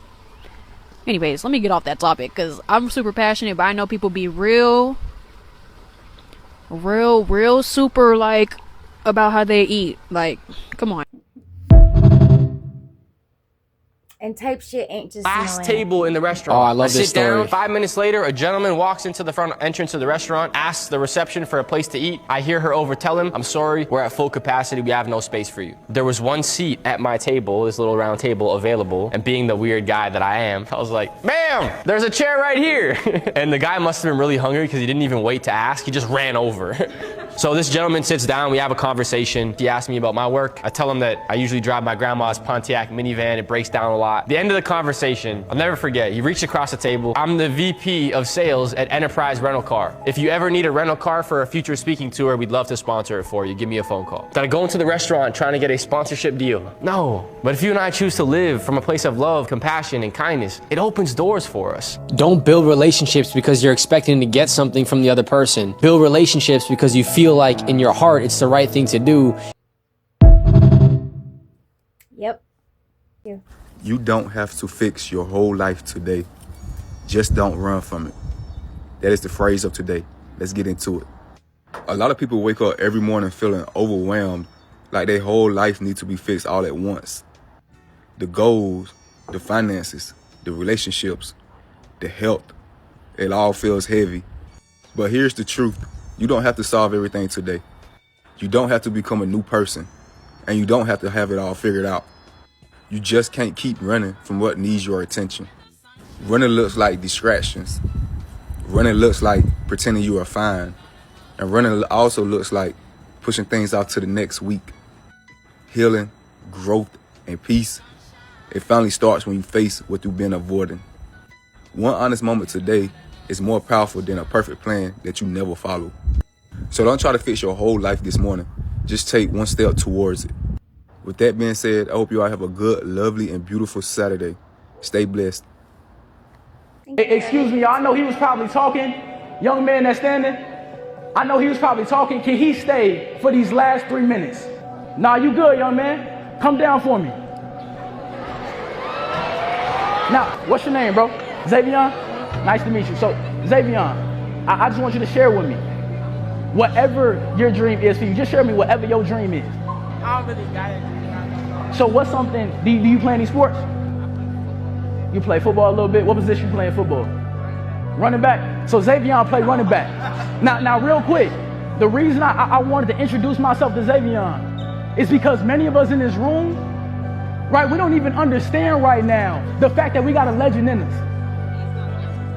Anyways, let me get off that topic because I'm super passionate, but I know people be real super like about how they eat. Like, come on. And type shit ain't just Last table in the restaurant. Oh, I love this sit down. story. 5 minutes later, a gentleman walks into the front entrance of the restaurant, asks the reception for a place to eat. I hear her over tell him, "I'm sorry, we're at full capacity. We have no space for you." There was one seat at my table, this little round table, available. And being the weird guy that I am, I was like, "Ma'am, there's a chair right here." And the guy must have been really hungry because he didn't even wait to ask. He just ran over. So this gentleman sits down, we have a conversation. He asks me about my work. I tell him that I usually drive my grandma's Pontiac minivan. It breaks down a lot. The end of the conversation, I'll never forget, he reached across the table. "I'm the VP of sales at Enterprise Rental Car. If you ever need a rental car for a future speaking tour, we'd love to sponsor it for you. Give me a phone call." Did I go into the restaurant trying to get a sponsorship deal? No. But if you and I choose to live from a place of love, compassion, and kindness, it opens doors for us. Don't build relationships because you're expecting to get something from the other person. Build relationships because you feel like in your heart it's the right thing to do. Yep. Yeah. You don't have to fix your whole life today. Just don't run from it. That is the phrase of today. Let's get into it. A lot of people wake up every morning feeling overwhelmed, like their whole life needs to be fixed all at once. The goals, the finances, the relationships, the health, it all feels heavy. But here's the truth. You don't have to solve everything today. You don't have to become a new person. And you don't have to have it all figured out. You just can't keep running from what needs your attention. Running looks like distractions. Running looks like pretending you are fine. And running also looks like pushing things out to the next week. Healing, growth, and peace, it finally starts when you face what you've been avoiding. One honest moment today is more powerful than a perfect plan that you never follow. So don't try to fix your whole life this morning. Just take one step towards it. With that being said, I hope you all have a good, lovely, and beautiful Saturday. Stay blessed. Excuse me, y'all. I know he was probably talking, Young man that's standing, I know he was probably talking. Can he stay for these last 3 minutes? Nah, you good, young man. Come down for me. Now, what's your name, bro? Xavion? Nice to meet you. So, Xavion, I just want you to share with me whatever your dream is for you. Just share with me whatever your dream is. I don't really got it. So what's something, do you play any sports? You play football a little bit? What position you play in football? Running back? So Xavion played running back. Now real quick, the reason I wanted to introduce myself to Xavion is because many of us in this room, right, we don't even understand right now the fact that we got a legend in us.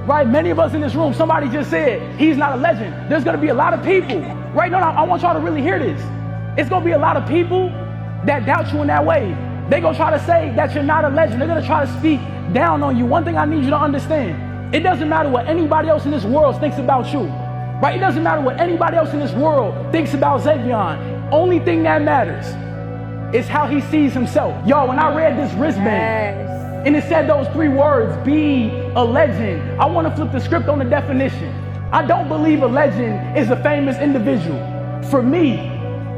Right, many of us in this room, somebody just said, he's not a legend. There's gonna be a lot of people, right? No, I want y'all to really hear this. It's gonna be a lot of people that doubt you in that way. They're gonna try to say that you're not a legend. They're gonna try to speak down on you. One thing I need you to understand, it doesn't matter what anybody else in this world thinks about you, right? It doesn't matter what anybody else in this world thinks about Xavion. Only thing that matters is how he sees himself. Yo, when I read this wristband, and it said those 3 words, be a legend, I want to flip the script on the definition. I don't believe a legend is a famous individual. For me,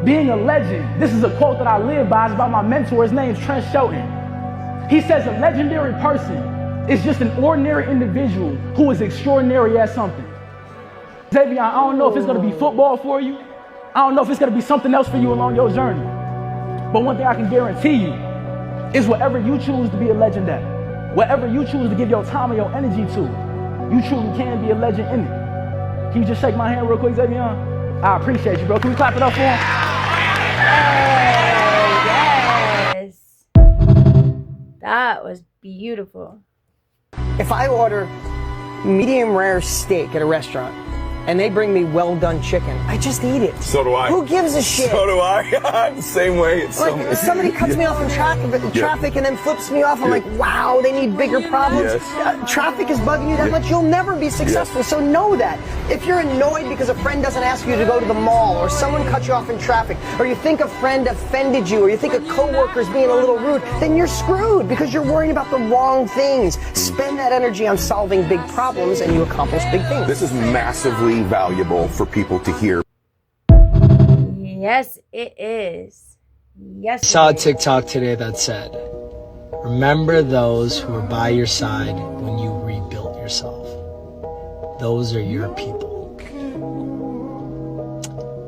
being a legend, this is a quote that I live by. It's about my mentor. His name's Trent Shelton. He says a legendary person is just an ordinary individual who is extraordinary at something. Xavion, I don't know if it's going to be football for you. I don't know if it's going to be something else for you along your journey. But one thing I can guarantee you is whatever you choose to be a legend at, whatever you choose to give your time or your energy to, you truly can be a legend in it. Can you just shake my hand real quick, Xavion? I appreciate you, bro. Can we clap it up for him? Yes. That was beautiful. If I order medium rare steak at a restaurant and they bring me well done chicken, I just eat it. So do I. Who gives a shit? So do I. I'm the same way. It's Like, somebody cuts me off in traffic and then flips me off. I'm like, wow, they need bigger problems. Yes. Traffic is bugging you that much, you'll never be successful. So know that. If you're annoyed because a friend doesn't ask you to go to the mall, or someone cut you off in traffic, or you think a friend offended you, or you think a coworker's being a little rude, then you're screwed because you're worrying about the wrong things. Spend that energy on solving big problems and you accomplish big things. This is massively valuable for people to hear. Yes, it is. Yes. Saw a TikTok today that said, remember those who were by your side when you rebuilt yourself. Those are your people.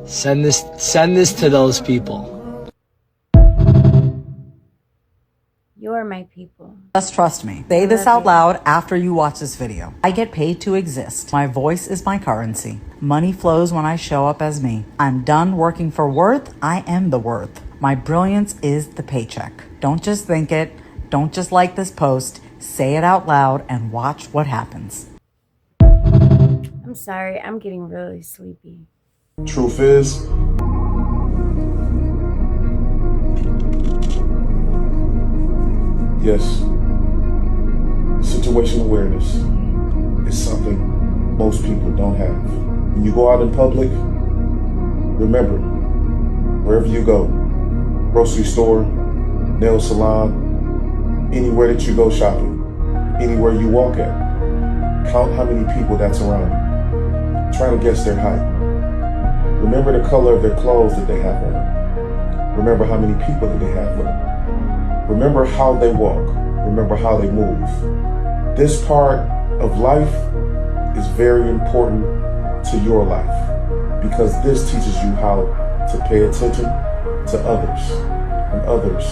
Send this to those people. You're my people. Just trust me. Say this out loud after you watch this video. I get paid to exist. My voice is my currency. Money flows when I show up as me. I'm done working for worth. I am the worth. My brilliance is the paycheck. Don't just think it. Don't just like this post. Say it out loud and watch what happens. I'm sorry, I'm getting really sleepy. Truth is, yes, situational awareness is something most people don't have. When you go out in public, remember, wherever you go, grocery store, nail salon, anywhere that you go shopping, anywhere you walk at, count how many people that's around you. Try to guess their height. Remember the color of their clothes that they have on. Remember how many people that they have with them. Remember how they walk. Remember how they move. This part of life is very important to your life because this teaches you how to pay attention to others, and others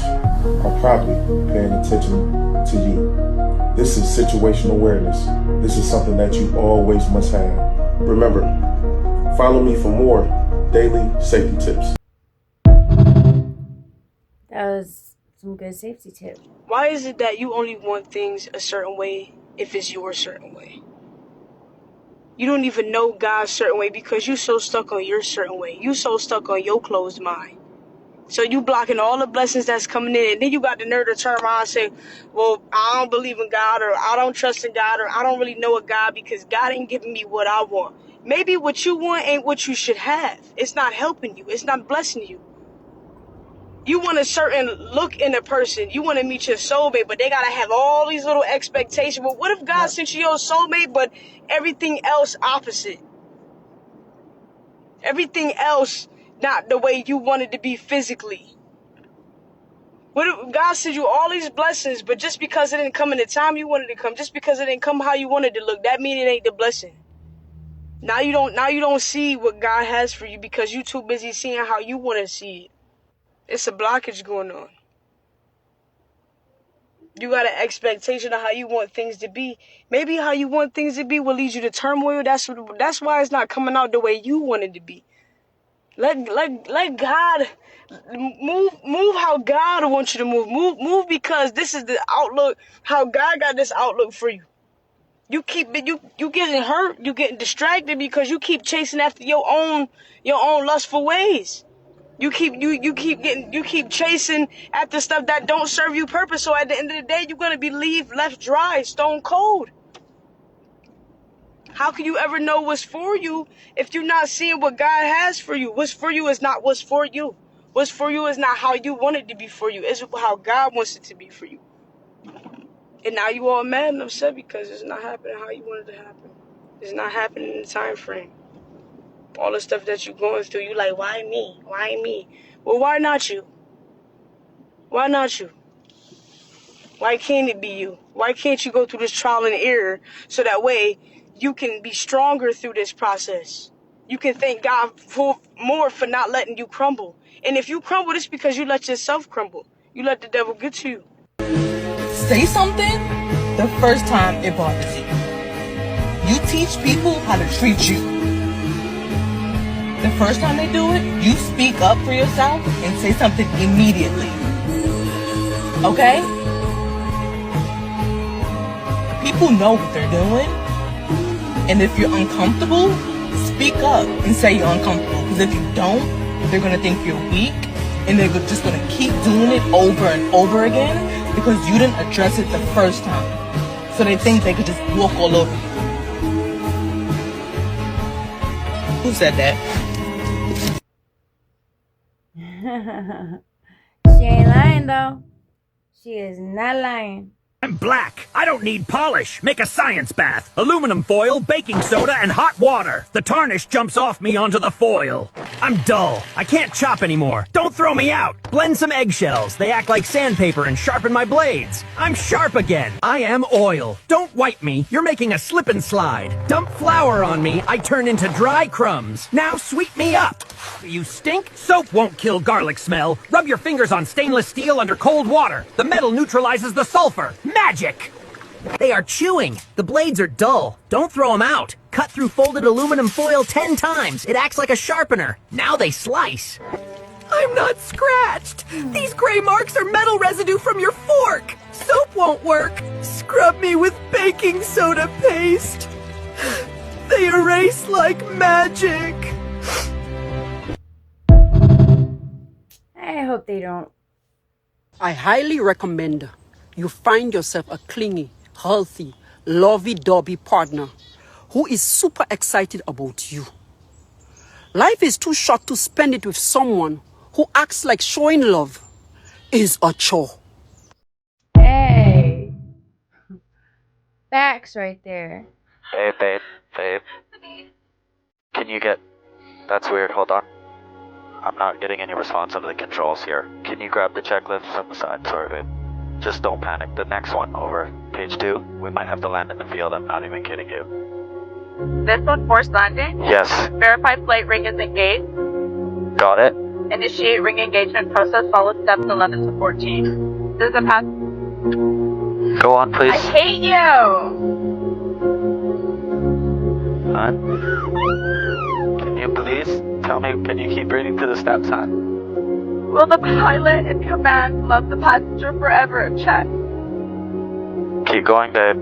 are probably paying attention to you. This is situational awareness. This is something that you always must have. Remember, follow me for more daily safety tips. That was some good safety tips. Why is it that you only want things a certain way if it's your certain way? You don't even know God's certain way because you so stuck on your certain way. You so stuck on your closed mind. So you blocking all the blessings that's coming in, and then you got the nerve to turn around and say, well, I don't believe in God, or I don't trust in God, or I don't really know a God because God ain't giving me what I want. Maybe what you want ain't what you should have. It's not helping you. It's not blessing you. You want a certain look in a person. You want to meet your soulmate, but they got to have all these little expectations. Well, what if God sent you your soulmate, but everything else opposite? Everything else not the way you wanted to be physically. What if God sends you all these blessings, but just because it didn't come in the time you wanted it to come, just because it didn't come how you wanted it to look, that means it ain't the blessing. Now you don't see what God has for you because you too busy seeing how you want to see it. It's a blockage going on. You got an expectation of how you want things to be. Maybe how you want things to be will lead you to turmoil. That's why it's not coming out the way you want it to be. Let God move how God wants you to move. Move because this is the outlook, how God got this outlook for you. You getting hurt, you getting distracted because you keep chasing after your own lustful ways. You keep chasing after stuff that don't serve you purpose. So at the end of the day, you're gonna be left dry, stone cold. How can you ever know what's for you if you're not seeing what God has for you? What's for you is not what's for you. What's for you is not how you want it to be for you. It's how God wants it to be for you. And now you all mad and upset because it's not happening how you want it to happen. It's not happening in the time frame. All the stuff that you're going through, you like, why me? Why me? Well, why not you? Why not you? Why can't it be you? Why can't you go through this trial and error so that way you can be stronger through this process? You can thank God more for not letting you crumble. And if you crumble, it's because you let yourself crumble. You let the devil get to you. Say something the first time it bothers you. You teach people how to treat you. The first time they do it, you speak up for yourself and say something immediately. Okay? People know what they're doing. And if you're uncomfortable, speak up and say you're uncomfortable. Because if you don't, they're going to think you're weak. And they're just going to keep doing it over and over again because you didn't address it the first time. So they think they could just walk all over you. Who said that? She ain't lying though. She is not lying. I'm black. I don't need polish. Make a science bath. Aluminum foil, baking soda, and hot water. The tarnish jumps off me onto the foil. I'm dull. I can't chop anymore. Don't throw me out. Blend some eggshells. They act like sandpaper and sharpen my blades. I'm sharp again. I am oil. Don't wipe me. You're making a slip and slide. Dump flour on me. I turn into dry crumbs. Now sweep me up. You stink? Soap won't kill garlic smell. Rub your fingers on stainless steel under cold water. The metal neutralizes the sulfur. Magic! They are chewing. The blades are dull. Don't throw them out. Cut through folded aluminum foil 10 times. It acts like a sharpener. Now they slice. I'm not scratched. These gray marks are metal residue from your fork. Soap won't work. Scrub me with baking soda paste. They erase like magic. I hope they don't. I highly recommend you find yourself a clingy, healthy, lovey-dovey partner who is super excited about you. Life is too short to spend it with someone who acts like showing love is a chore. Hey. Facts right there. Hey, babe. Can you get... That's weird, hold on. I'm not getting any response out of the controls here. Can you grab the checklist from the side? Sorry, babe. Just don't panic. The next one, over. Page 2, we might have to land in the field. I'm not even kidding you. This one forced landing? Yes. Verify flight ring is engaged. Got it? Initiate ring engagement process. Follow steps 11 to 14. This is a pass. Go on, please. I hate you! Hon? Can you please tell me, can you keep reading to the steps, hon? Will the pilot in command love the passenger forever? Check. Keep going, babe.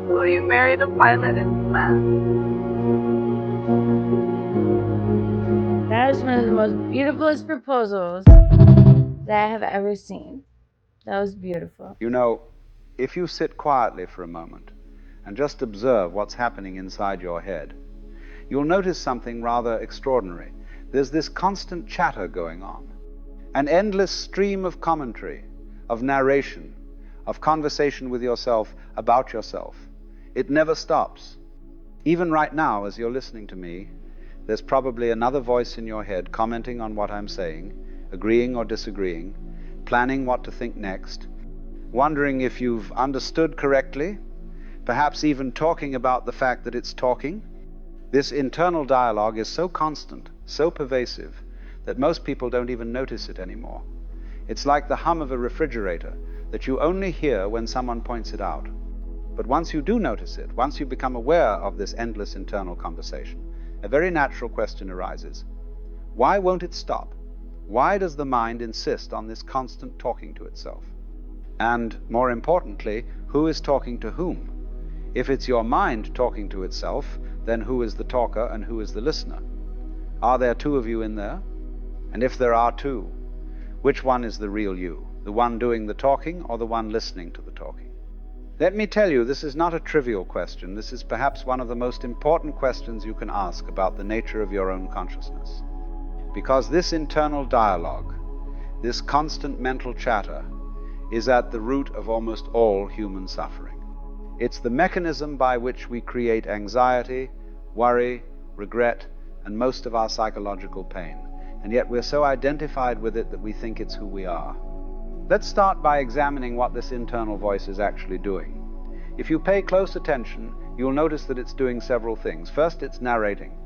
Will you marry the pilot in command? That is one of the most beautifulest proposals that I have ever seen. That was beautiful. You know, if you sit quietly for a moment and just observe what's happening inside your head, you'll notice something rather extraordinary. There's this constant chatter going on, an endless stream of commentary, of narration, of conversation with yourself about yourself. It never stops. Even right now, as you're listening to me, There's probably another voice in your head commenting on what I'm saying, agreeing or disagreeing, planning what to think next, wondering if you've understood correctly, perhaps even talking about the fact that it's talking. This internal dialogue is so constant, so pervasive, that most people don't even notice it anymore. It's like the hum of a refrigerator that you only hear when someone points it out. But once you do notice it, once you become aware of this endless internal conversation, a very natural question arises. Why won't it stop? Why does the mind insist on this constant talking to itself? And more importantly, who is talking to whom? If it's your mind talking to itself, then who is the talker and who is the listener? Are there two of you in there? And if there are two, which one is the real you? The one doing the talking or the one listening to the talking? Let me tell you, this is not a trivial question. This is perhaps one of the most important questions you can ask about the nature of your own consciousness. Because this internal dialogue, this constant mental chatter, is at the root of almost all human suffering. It's the mechanism by which we create anxiety, worry, regret, and most of our psychological pain. And yet we're so identified with it that we think it's who we are. Let's start by examining what this internal voice is actually doing. If you pay close attention, you'll notice that it's doing several things. First, it's narrating.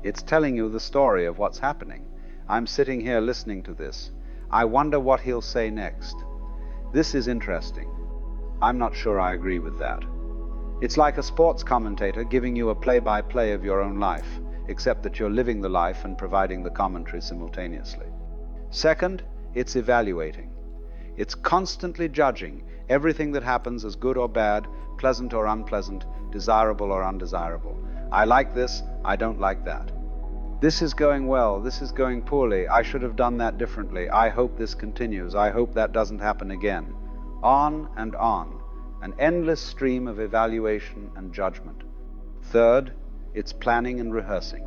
It's telling you the story of what's happening. I'm sitting here listening to this. I wonder what he'll say next. This is interesting. I'm not sure I agree with that. It's like a sports commentator giving you a play-by-play of your own life, except that you're living the life and providing the commentary simultaneously. Second, it's evaluating. It's constantly judging everything that happens as good or bad, pleasant or unpleasant, desirable or undesirable. I like this, I don't like that. This is going well, this is going poorly, I should have done that differently, I hope this continues, I hope that doesn't happen again. On and on, an endless stream of evaluation and judgment. Third, it's planning and rehearsing.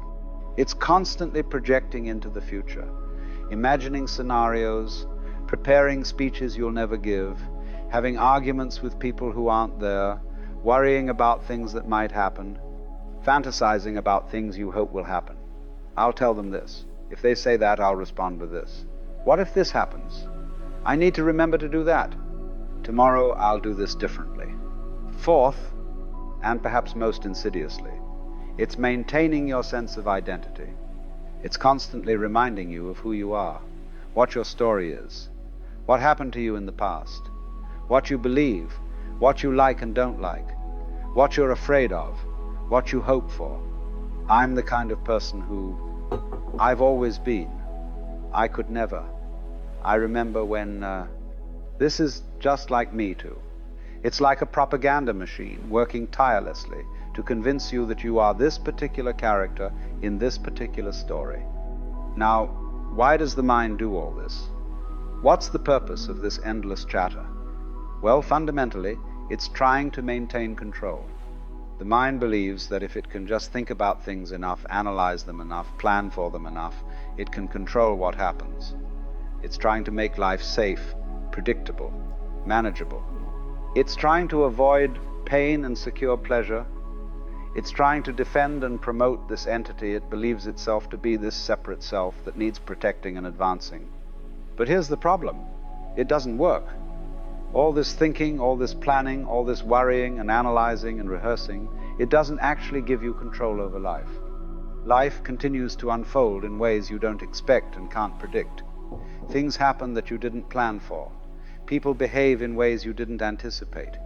It's constantly projecting into the future, imagining scenarios, preparing speeches you'll never give, having arguments with people who aren't there, worrying about things that might happen, fantasizing about things you hope will happen. I'll tell them this. If they say that, I'll respond with this. What if this happens? I need to remember to do that. Tomorrow I'll do this differently. Fourth, and perhaps most insidiously, it's maintaining your sense of identity. It's constantly reminding you of who you are, what your story is, what happened to you in the past, what you believe, what you like and don't like, what you're afraid of, what you hope for. I'm the kind of person who I've always been. I could never. I remember when this is just like me too. It's like a propaganda machine working tirelessly to convince you that you are this particular character in this particular story. Now, why does the mind do all this? What's the purpose of this endless chatter? Well, fundamentally, it's trying to maintain control. The mind believes that if it can just think about things enough, analyze them enough, plan for them enough, it can control what happens. It's trying to make life safe, predictable, manageable. It's trying to avoid pain and secure pleasure. It's trying to defend and promote this entity it believes itself to be, this separate self that needs protecting and advancing. But here's the problem. It doesn't work. All this thinking, all this planning, all this worrying and analyzing and rehearsing, it doesn't actually give you control over life. Life continues to unfold in ways you don't expect and can't predict. Things happen that you didn't plan for. People behave in ways you didn't anticipate.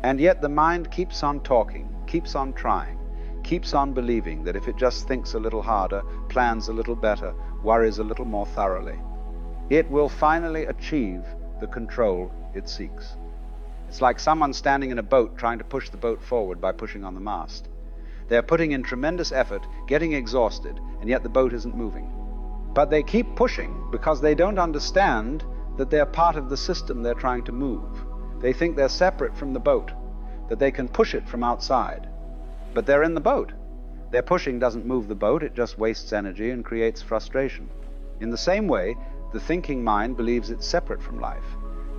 And yet the mind keeps on talking, keeps on trying, keeps on believing that if it just thinks a little harder, plans a little better, worries a little more thoroughly, it will finally achieve the control it seeks. It's like someone standing in a boat trying to push the boat forward by pushing on the mast. They're putting in tremendous effort, getting exhausted, and yet the boat isn't moving. But they keep pushing because they don't understand that they're part of the system they're trying to move. They think they're separate from the boat, that they can push it from outside. But they're in the boat. Their pushing doesn't move the boat, it just wastes energy and creates frustration. In the same way, the thinking mind believes it's separate from life,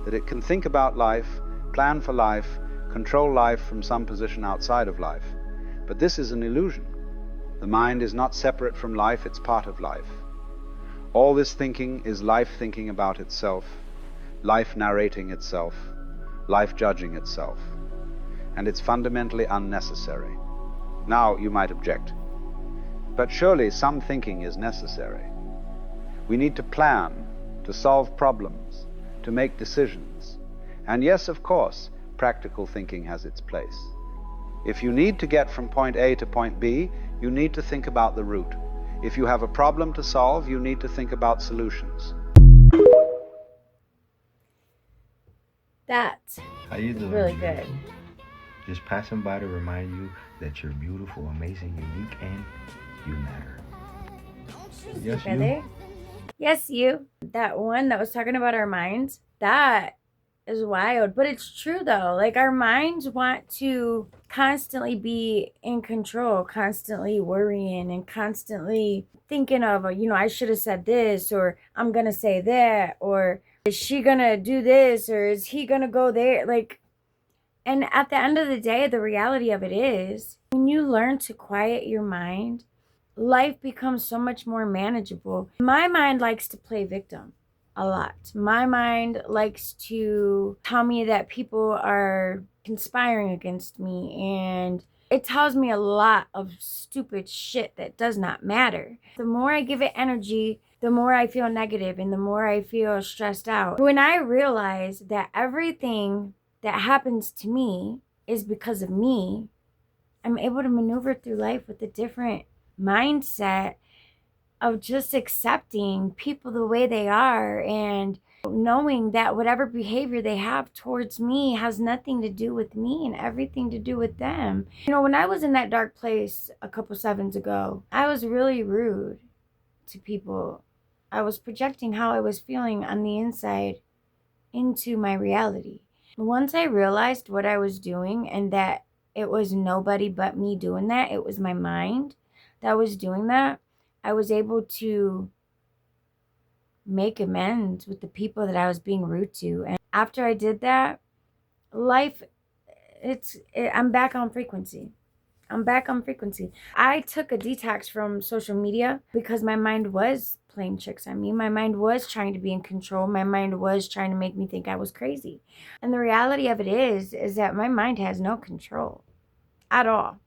that it can think about life, plan for life, control life from some position outside of life. But this is an illusion. The mind is not separate from life, it's part of life. All this thinking is life thinking about itself, life narrating itself, life judging itself, and it's fundamentally unnecessary. Now you might object, but surely some thinking is necessary. We need to plan, to solve problems, to make decisions. And yes, of course, practical thinking has its place. If you need to get from point A to point B, you need to think about the route. If you have a problem to solve, you need to think about solutions. That How you is doing? really good. Just passing by to remind you that you're beautiful, amazing, unique, and you matter. Yes, Together. you. Yes, you. That one that was talking about our minds, that is wild. But it's true though. Like our minds want to constantly be in control, constantly worrying and constantly thinking of, I should have said this, or I'm going to say that, or is she going to do this, or is he going to go there? Like, and at the end of the day, the reality of it is when you learn to quiet your mind, life becomes so much more manageable. My mind likes to play victim a lot. My mind likes to tell me that people are conspiring against me, and it tells me a lot of stupid shit that does not matter. The more I give it energy, the more I feel negative and the more I feel stressed out. When I realize that everything that happens to me is because of me, I'm able to maneuver through life with a different mindset of just accepting people the way they are and knowing that whatever behavior they have towards me has nothing to do with me and everything to do with them. When I was in that dark place a couple sevens ago, I was really rude to people. I was projecting how I was feeling on the inside into my reality. Once I realized what I was doing and that it was nobody but me doing that, it was my mind that was doing that, I was able to make amends with the people that I was being rude to. And after I did that, life, I'm back on frequency. I'm back on frequency. I took a detox from social media because my mind was playing tricks on me. My mind was trying to be in control. My mind was trying to make me think I was crazy. And the reality of it is that my mind has no control at all.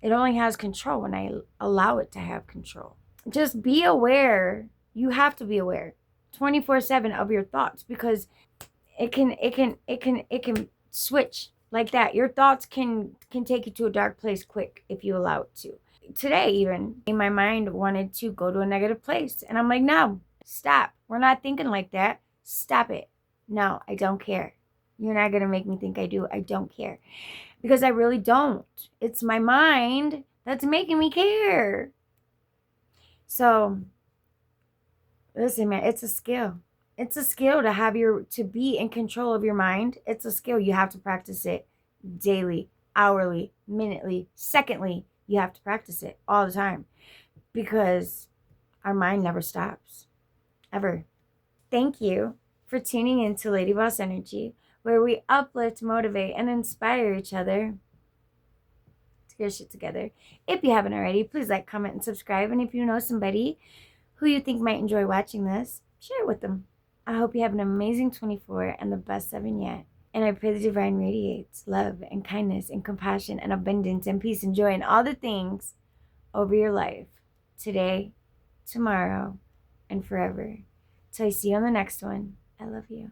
It only has control when I allow it to have control. Just be aware. You have to be aware 24/7 of your thoughts, because it can switch like that. Your thoughts can take you to a dark place quick if you allow it to. Today even, my mind wanted to go to a negative place. And I'm like, no, stop. We're not thinking like that. Stop it. No, I don't care. You're not going to make me think I do. I don't care. Because I really don't. It's my mind that's making me care. So, listen, man, it's a skill. It's a skill to be in control of your mind. It's a skill. You have to practice it daily, hourly, minutely, secondly. You have to practice it all the time, because our mind never stops, ever. Thank you for tuning in to Lady Boss Energy, where we uplift, motivate, and inspire each other to get shit together. If you haven't already, please like, comment, and subscribe. And if you know somebody who you think might enjoy watching this, share it with them. I hope you have an amazing 24 and the best 7 yet. And I pray the divine radiates love and kindness and compassion and abundance and peace and joy and all the things over your life today, tomorrow, and forever. Till I see you on the next one. I love you.